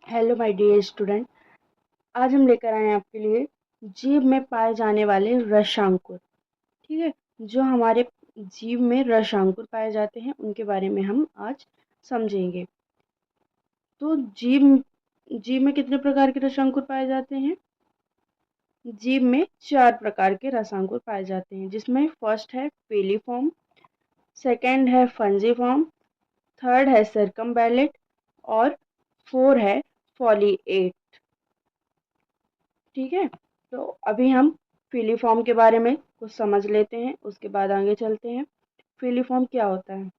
Hello my dear student. आज हम लेकर आए हैं आपके लिए जीभ में पाए जाने वाले रसांकुर। ठीक है। जो हमारे जीभ में रसांकुर पाए जाते हैं उनके बारे में हम आज समझेंगे। तो जीभ जीभ में कितने प्रकार के रसांकुर पाए जाते हैं? जीभ में 4 प्रकार के रसांकुर पाए जाते हैं, जिसमें फर्स्ट है पेलिफॉर्म, सेकंड है फंजीफॉर्म, थर्ड है सर्कमबैलेट और फोर है फॉलिएट। ठीक है। तो अभी हम फिलीफॉर्म के बारे में कुछ समझ लेते हैं, उसके बाद आगे चलते हैं। फिलीफॉर्म क्या होता है?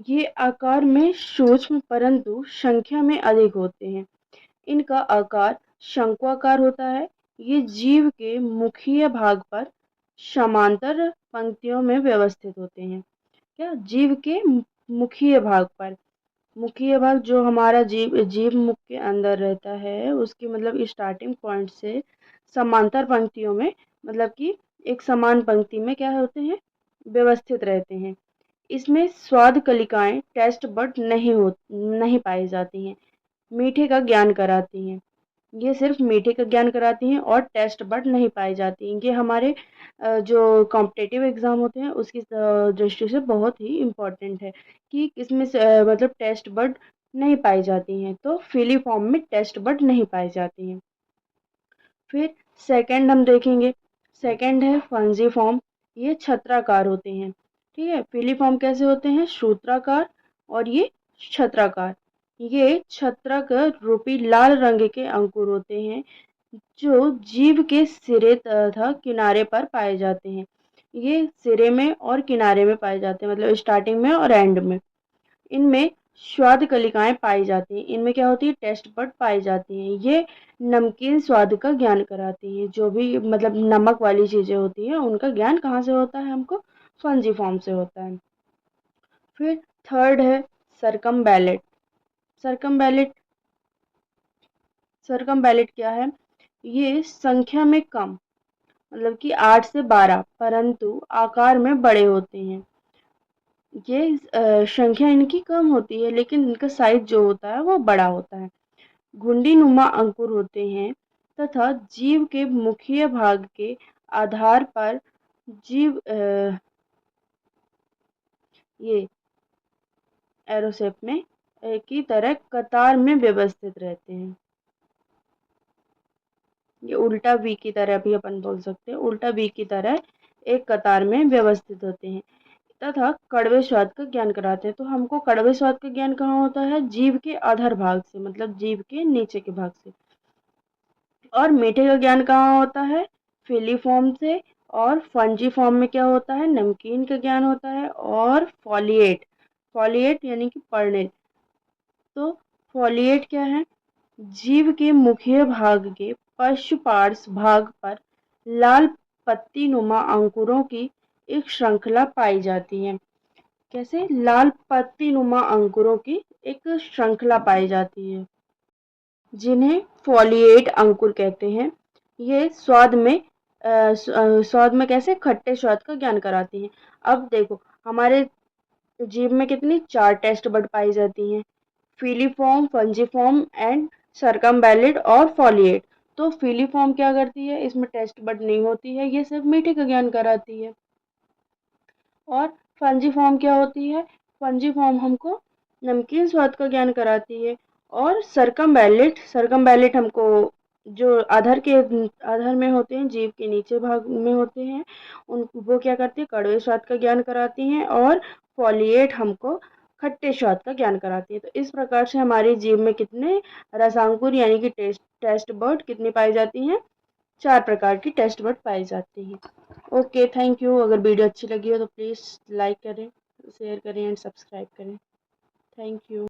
ये आकार में सूक्ष्म परंतु संख्या में अधिक होते हैं। इनका आकार शंक्वाकार होता है। ये जीव के मुखीय भाग पर समांतर पंक्तियों में व्यवस्थित होते हैं। क्या? जीव के मुखीय भाग पर। मुखीय भाग जो हमारा जीभ मुख के अंदर रहता है, उसकी मतलब स्टार्टिंग पॉइंट से समांतर पंक्तियों में, मतलब कि एक समान पंक्ति में क्या होते हैं? व्यवस्थित रहते हैं। इसमें स्वाद कलिकाएं टेस्ट बड नहीं पाई जाती हैं। मीठे का ज्ञान कराती हैं। ये सिर्फ मीठे का ज्ञान कराती हैं और टेस्ट बड नहीं पाई जाती हैं। ये हमारे जो कॉम्पिटिटिव एग्जाम होते हैं उसकी दृष्टि से बहुत ही इम्पोर्टेंट है कि इसमें मतलब टेस्ट बड नहीं पाई जाती हैं। तो फिलीफॉर्म में टेस्ट बड नहीं पाई जाती हैं। फिर सेकंड हम देखेंगे। सेकंड है फंजीफॉर्म। ये छत्राकार होते हैं। ठीक है। फिलीफॉर्म कैसे होते हैं? सूत्राकार। और ये छत्राकार। ये छत्रक रूपी लाल रंग के अंकुर होते हैं जो जीभ के सिरे तथा किनारे पर पाए जाते हैं। ये सिरे में और किनारे में पाए जाते हैं, मतलब स्टार्टिंग में और एंड में। इनमें स्वाद कलिकाएं पाई जाती हैं। इनमें क्या होती है? टेस्ट बड पाई जाती हैं। ये नमकीन स्वाद का ज्ञान कराती हैं। जो भी मतलब नमक वाली चीजें होती हैं उनका ज्ञान कहाँ से होता है हमको? फंजी फॉर्म से होता है। फिर थर्ड है सरकमबैलेट। सरकमबैलेट सरकमबैलेट क्या है? ये संख्या में कम, मतलब कि 8 से 12, परंतु आकार में बड़े होते हैं। ये संख्या इनकी कम होती है लेकिन इनका साइज जो होता है वो बड़ा होता है। घुंडी नुमा अंकुर होते हैं तथा जीव के मुखीय भाग के आधार पर जीव ये एरोसेप में की तरह कतार में व्यवस्थित रहते हैं। ये उल्टा वी की तरह भी अपन बोल सकते हैं। उल्टा वी की तरह एक कतार में व्यवस्थित होते हैं तथा कड़वे स्वाद का ज्ञान कराते हैं। तो हमको कड़वे स्वाद का ज्ञान कहाँ होता है? जीभ के आधार भाग से, मतलब जीभ के नीचे के भाग से। और मीठे का ज्ञान कहाँ होता है? फिलीफॉर्म से। और फंजी फॉर्म में क्या होता है? नमकीन का ज्ञान होता है। और फॉलिएट, फॉलिएट यानी कि पढ़ने। तो फॉलिएट क्या है? जीव के मुखीय भाग के पश्चपार्श्व भाग पर लाल पत्ती नुमा अंकुरों की एक श्रृंखला पाई जाती है। कैसे? लाल पत्ती नुमा अंकुरों की एक श्रृंखला पाई जाती है, जिन्हें फॉलिएट अंकुर कहते हैं। ये स्वाद में कैसे? खट्टे स्वाद का ज्ञान कराती हैं। अब देखो, हमारे जीभ में कितनी 4 टेस्ट बड पाई जाती हैं? फिलीफॉर्म, फंजीफॉर्म एंड सर्कमबैलेट और फॉलिएट। तो फिलीफॉर्म क्या करती है? इसमें टेस्ट बड नहीं होती है, ये सिर्फ मीठे का ज्ञान कराती है। और फंजी फॉर्म क्या होती है? फंजी फॉर्म हमको नमकीन स्वाद का ज्ञान कराती है। और सरकमबैलेट हमको जो आधार में होते हैं, जीभ के नीचे भाग में होते हैं, उन वो क्या करती है? कड़वे स्वाद का ज्ञान कराती हैं। और फॉलिएट हमको खट्टे स्वाद का ज्ञान कराती है। तो इस प्रकार से हमारी जीभ में कितने रसांकुर यानी कि टेस्ट बर्ड कितनी पाई जाती हैं? 4 प्रकार की टेस्ट बर्ड पाई जाती हैं। Okay, thank you. अगर वीडियो अच्छी लगी हो तो प्लीज़ लाइक करें, शेयर करें एंड सब्सक्राइब करें। Thank you.